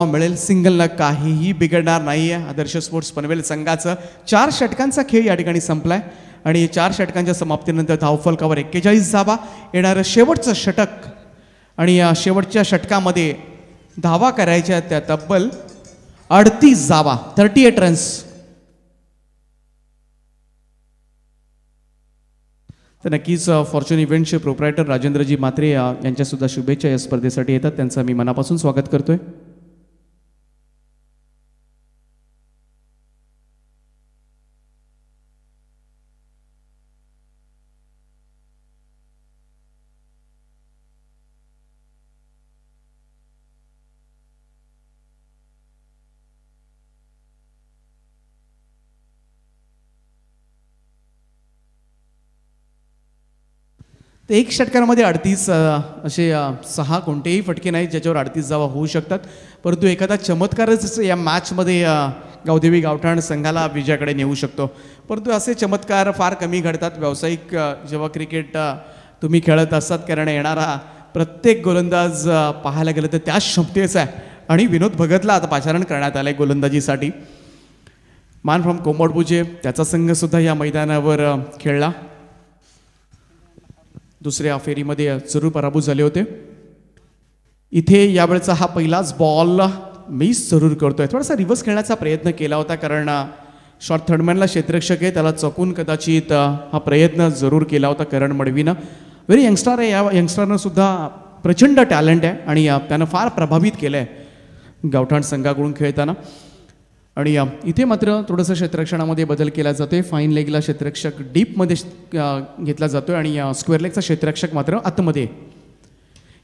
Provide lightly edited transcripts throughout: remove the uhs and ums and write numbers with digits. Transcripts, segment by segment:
मिळेल. सिंगलला काहीही बिघडणार नाहीये. आदर्श स्पोर्ट्स पनवेल संघाचं 4 षटकांचा खेळ या ठिकाणी संपलाय आणि 4 षटकांच्या समाप्तीनंतर धावफलकावर 41 धावा. येणारं शेवटचं षटक आणि या शेवटच्या षटकामध्ये धावा करायच्या त्या तब्बल 38 धावा, 38 रन्स. तर नक्कीच फॉर्च्यून इव्हेंटचे प्रोप्रायटर राजेंद्रजी म्हात्रे यांच्या सुद्धा शुभेच्छा या स्पर्धेसाठी येतात. त्यांचं मी मनापासून स्वागत करतोय. तर 1 षटकांमध्ये 38 असे 6 कोणतेही फटके नाहीत ज्याच्यावर 38 धावा होऊ शकतात. परंतु एखादा चमत्कारच या मॅचमध्ये गावदेवी गावठाण संघाला विजयाकडे नेऊ शकतो. परंतु असे चमत्कार फार कमी घडतात. व्यावसायिक जेव्हा क्रिकेट तुम्ही खेळत असतात, कारण येणारा प्रत्येक गोलंदाज पाहायला गेलं तर त्याच क्षमतेचा आहे. आणि विनोद भगतला आता पाचारण करण्यात आलं आहे गोलंदाजीसाठी. मान फ्रॉम कोमोडपुजे त्याचा संघसुद्धा या मैदानावर खेळला. दुसऱ्या फेरीमध्ये जरूर पराभूत झाले होते. इथे यावेळेचा हा पहिलाच बॉल मिस जरूर करतोय. थोडासा रिव्हर्स खेळण्याचा प्रयत्न केला होता, कारण शॉर्ट थर्डमॅनला क्षेत्ररक्षक आहे, त्याला चकून कदाचित हा प्रयत्न जरूर केला होता करण मडवीनं. व्हेरी यंगस्टर आहे. या यंगस्टरनं सुद्धा प्रचंड टॅलेंट आहे आणि त्यानं फार प्रभावित केलं आहे गावठाण संघाकडून खेळताना. आणि इथे मात्र थोडंसं क्षेत्ररक्षणामध्ये बदल केला जातोय. फाईन लेगला क्षेत्ररक्षक डीपमध्ये घेतला जातोय आणि स्क्वेअर लेगचा क्षेत्ररक्षक मात्र आतमध्ये.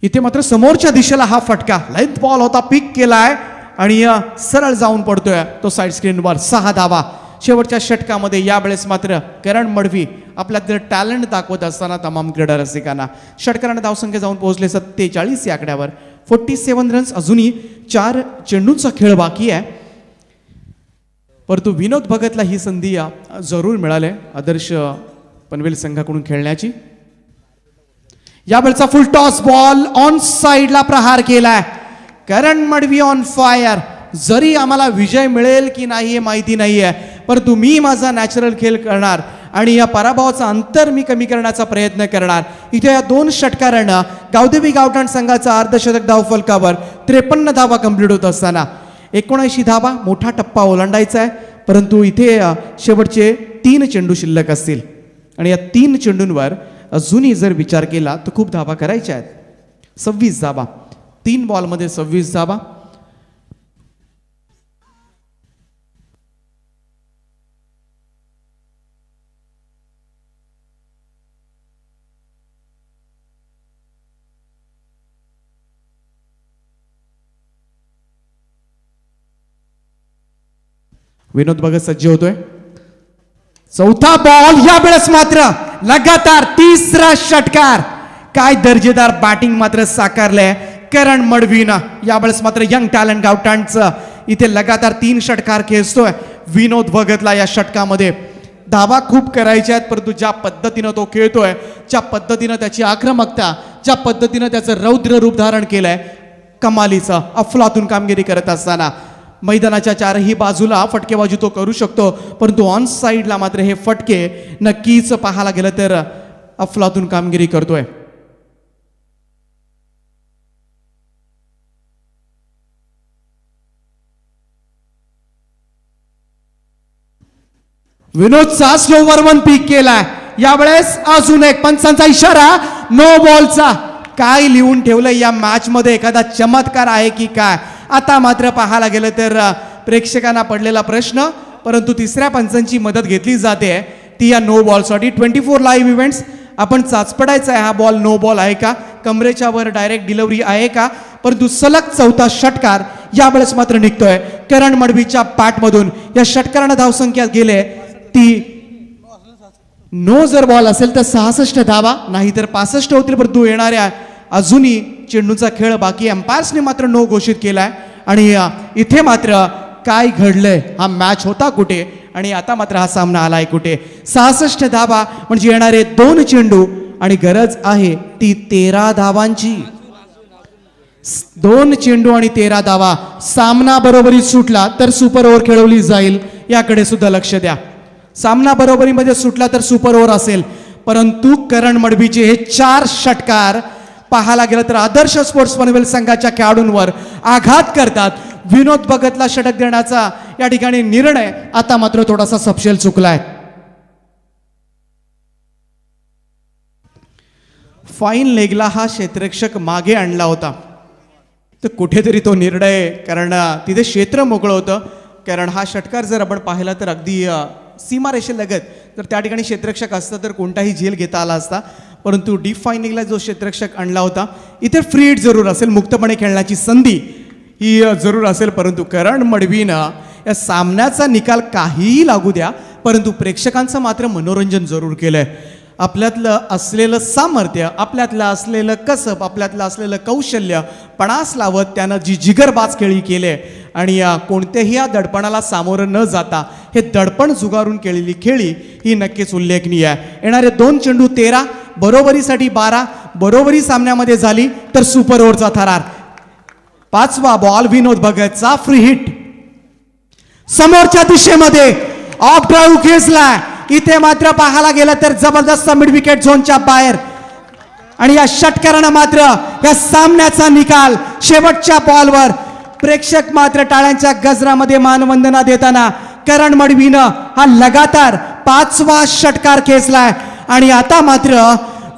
इथे मात्र समोरच्या दिशेला हा फटका लेंथ बॉल होता, पिक केलाय आणि सरळ जाऊन पडतोय तो साईड स्क्रीनवर. 6 धावा शेवटच्या षटकामध्ये. यावेळेस मात्र करण मडवी आपल्यात टॅलेंट दाखवत असताना तमाम क्रीडा रसिकांना षटकाराने धावसंख्या जाऊन पोहोचले 47 या आकड्यावर. 47 रन्स. अजूनही 4 चेंडूंचा खेळ बाकी आहे. परंतु विनोद भगतला ही संधी जरूर मिळाली आदर्श पनवेल संघाकडून खेळण्याची. यावेळचा फुल टॉस बॉल ऑन साइडला प्रहार केलाय. करण मडवी ऑन फायर. जरी आम्हाला विजय मिळेल की नाही हे माहिती नाहीये, परंतु मी माझा नॅचरल खेळ करणार आणि या पराभवाचं अंतर मी कमी करण्याचा प्रयत्न करणार. इथे या 2 षटकारांना गावदेवी गावठाण संघाचा अर्धशतक धावफलकावर 53 धावा कंप्लीट होत असताना 79 धावा. मोठा टप्पा ओलांडायचा आहे. परंतु इथे शेवटचे 3 चेंडू शिल्लक असतील आणि या 3 चेंडूंवर अजूनही जर विचार केला तर खूप धावा करायच्या आहेत. 26 धावा. 3 बॉलमध्ये 26 धावा. विनोद भगत सज्ज होतोय. 4था बॉल. यावेळेस मात्र लगातार 3रा षटकार. काय दर्जेदार बॅटिंग मात्र साकारलंय करण मडवीनं. यावेळेस मात्र यंग टॅलेंट गावठाणचं इथे लगातार 3 षटकार खेचतोय. विनोद भगतला या षटकामध्ये धावा खूप करायच्या आहेत, परंतु ज्या पद्धतीनं तो खेळतोय, ज्या पद्धतीनं त्याची आक्रमकता, ज्या पद्धतीनं त्याचं रौद्र रूप धारण केलंय, कमालीचं अफलातून कामगिरी करत असताना मैदानाच्या 4ही बाजूला फटकेबाजी तो करू शकतो, परंतु ऑन साइडला मात्र हे फटके नक्कीच पाहायला गेलं तर अफलातून कामगिरी करतोय. विनोदचा स्लोवर 1 पीक केलाय. यावेळेस अजून एक पंचांचा इशारा नो बॉलचा. काय लिहून ठेवलंय या मॅच मध्ये? एखादा चमत्कार आहे की काय? आता मात्र पाहायला गेलं तर प्रेक्षकांना पडलेला प्रश्न, परंतु 3ऱ्या पंचांची मदत घेतली जाते ती या नो बॉलसाठी. 24 live events. आपण चाचपडायचा आहे हा बॉल नो बॉल आहे का, कमरेच्या वर डायरेक्ट डिलिव्हरी आहे का. परंतु सलग 4था षटकार यावेळेस मात्र निघतोय करण मडवीच्या पॅटमधून. या षटकारानं धावसंख्या गेले ती नो जर बॉल असेल तर 66 धावा, नाही तर 65 होतील. परंतु येणाऱ्या अजूनही चेंडूचा खेळ बाकी. अंपायर्सने मात्र नो घोषित केलाय. आणि इथे मात्र काय घडलंय? हा मॅच होता कुठे आणि आता मात्र हा सामना आलाय कुठे? 66 धावा म्हणजे येणारे 2 चेंडू आणि गरज आहे ती 13 धावांची. 2 चेंडू आणि 13 धावा. सामना बरोबरीत सुटला तर सुपर ओव्हर खेळवली जाईल, याकडे सुद्धा लक्ष द्या. सामना बरोबरीमध्ये सुटला तर सुपर ओव्हर असेल, परंतु करण मडवीचे हे 4 षटकार पाहायला गेलं तर आदर्श स्पोर्ट्स पनवेल संघाच्या खेळाडूंवर आघात करतात. विनोद भगतला षटक देण्याचा या ठिकाणी निर्णय आता मात्र थोडासा सपशेल चुकलाय. फाईन लेगला हा क्षेत्ररक्षक मागे आणला होता, तर कुठेतरी तो निर्णय, कारण तिथे क्षेत्र मोकळं होतं, कारण हा षटकार जर आपण पाहिला तर अगदी सीमारेषेलगत जर त्या ठिकाणी क्षेत्ररक्षक असतं तर कोणताही झेल घेता आला असता, परंतु डीप फायनिंगला जो क्षेत्ररक्षक आणला होता इथे फ्री हिट जरूर असेल, मुक्तपणे खेळण्याची संधी ही जरूर असेल, परंतु करण मडवीनं या सामन्याचा निकाल काहीही लागू द्या, परंतु प्रेक्षकांचं मात्र मनोरंजन जरूर केलंय. आपल्यातलं असलेलं सामर्थ्य, आपल्यातलं असलेलं कसब, आपल्यातलं असलेलं कौशल्य पणास लावत त्यानं जी जिगरबाज खेळी केले आणि कोणत्याही या दडपणाला सामोरं न जाता हे दडपण जुगारून केलेली खेळी ही नक्कीच उल्लेखनीय आहे. येणारे 2 चेंडू 13, बरोबरीसाठी 12, बरोबरी सामन्यामध्ये झाली तर सुपर ओव्हरचा थरार. 5वा बॉल विनोद भगतचा फ्री हिट, समोरच्या दिशेमध्ये ऑफ ड्राईव्ह खेचला. इथे मात्र पाहायला गेलं तर जबरदस्त मिड विकेट झोनच्या बाहेर, आणि या षटकारानं मात्र या सामन्याचा निकाल शेवटच्या बॉलवर. प्रेक्षक मात्र टाळ्यांच्या गजरामध्ये मानवंदना देताना करण मडवीनं हा लगातार 5वा षटकार खेचलाय, आणि आता मात्र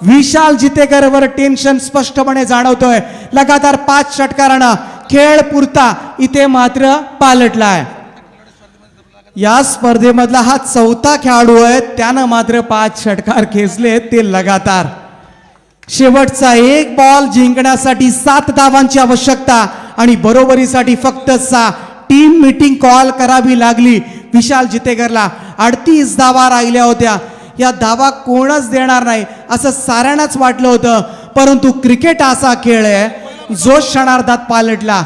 विशाल जितेकरवर टेन्शन स्पष्टपणे जाणवतोय. लगातार 5 षटकारानं खेळ पुरता इथे मात्र पालटलाय. या स्पर्धेमधला हा 4था खेळाडू आहे, त्यानं मात्र 5 षटकार खेचले ते लगातार. शेवटचा 1 बॉल जिंकण्यासाठी 7 धावांची आवश्यकता आणि बरोबरीसाठी फक्त 6. टीम मीटिंग कॉल करावी लागली विशाल जितेकरला. 38 धावा राहिल्या होत्या. या धावा कोणच देणार नाही असं साऱ्यांनाच वाटलं होतं, परंतु क्रिकेट असा खेळ आहे जो क्षणार्धात पालटला.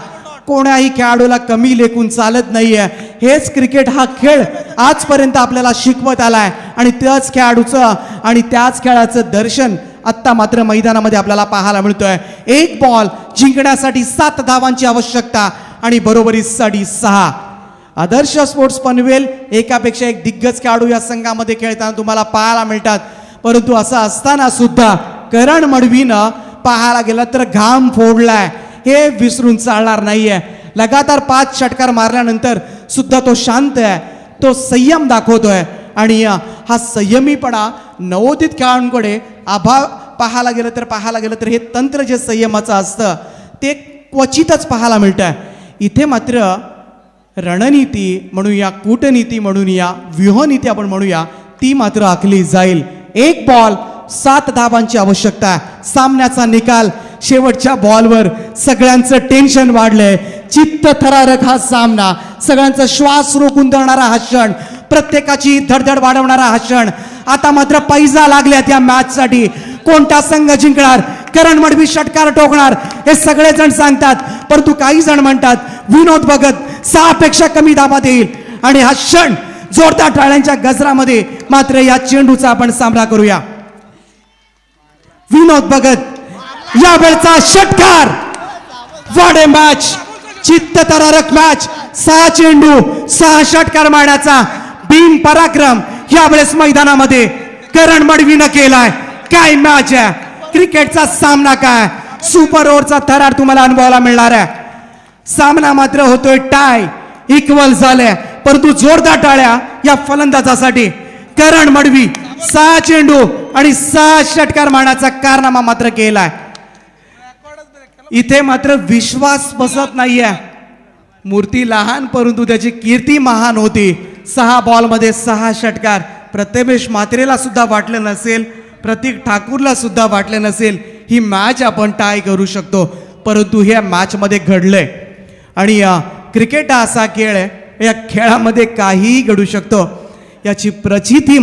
कोणाही खेळाडूला कमी लेखून चालत नाहीये. हेच क्रिकेट हा खेळ आजपर्यंत आपल्याला शिकवत आलाय, आणि त्याच खेळाडूचं आणि त्याच खेळाचं दर्शन आत्ता मात्र मैदानामध्ये आपल्याला पाहायला मिळतोय. 1 बॉल जिंकण्यासाठी 7 धावांची आवश्यकता आणि बरोबरीसाठी 6. आदर्श स्पोर्ट्स पनवेल एकापेक्षा एक दिग्गज खेळाडू या संघामध्ये खेळताना तुम्हाला पाहायला मिळतात, परंतु असं असताना सुद्धा करण मडवीनं पाहायला गेलं तर घाम फोडलाय. हे विसरून चालणार नाहीये. लगातार 5 षटकार मारल्यानंतर सुद्धा तो शांत आहे, तो संयम दाखवतोय, आणि हा संयमीपणा नवोदित खेळाडूंकडे पाहायला गेलं तर हे तंत्र जे संयमाचं असतं ते क्वचितच पाहायला मिळतंय. इथे मात्र रणनीती म्हणूया, कूटनीती म्हणूया, व्यूहनीती आपण म्हणूया, ती मात्र आखली जाईल. 1 बॉल 7 धावांची आवश्यकता. सामन्याचा निकाल शेवटच्या बॉलवर सगळ्यांचं टेन्शन वाढलंय. चित्त थरारक हा सामना, सगळ्यांचा श्वास रोखून धरणारा हा क्षण, प्रत्येकाची धडधड वाढवणारा हा क्षण. आता मात्र पैजा लागल्यात या मॅच साठी. कोणता संघ जिंकणार, करण मडवी षटकार ठोकणार हे सगळेजण सांगतात, परंतु काही जण म्हणतात विनोद भगत 6 पेक्षा कमी धावा देईल, आणि हा क्षण जोरदार टाळ्यांच्या गजरामध्ये मात्र या चेंडूचा आपण सामना करूया. विनोद भगत यावेळचा षटकार. व्हॉट ए मॅच, चित्तथरारक मॅच. 6 चेंडू 6 षटकार मारण्याचा बिन पराक्रम यावेळेस मैदानामध्ये करण मडवीनं केलाय. काय मॅच आहे, क्रिकेटचा सामना काय, सुपर ओव्हरचा थरार तुम्हाला अनुभवायला मिळणार आहे. सामना मात्र होतोय टाय, इक्वल झाले, परंतु जोरदार टाळ्या या फलंदाजासाठी. करण मडवी 6 चेंडू आणि 6 षटकार मारण्याचा कारनामा मात्र केलाय. इथे मात्र विश्वास बसत नाहीये. मूर्ती लहान परंतु त्याची कीर्ती महान होती. 6 बॉलमध्ये 6 षटकार. प्रथमेश म्हात्रेला सुद्धा वाटलं नसेल, प्रतीक ठाकूरला सुद्धा वाटलं नसेल ही मॅच आपण टाय करू शकतो, परंतु ह्या मॅच मध्ये घडलंय. आणि क्रिकेट हा असा खेळ आहे, या खेळामध्ये काहीही घडू शकतो याची प्रचिती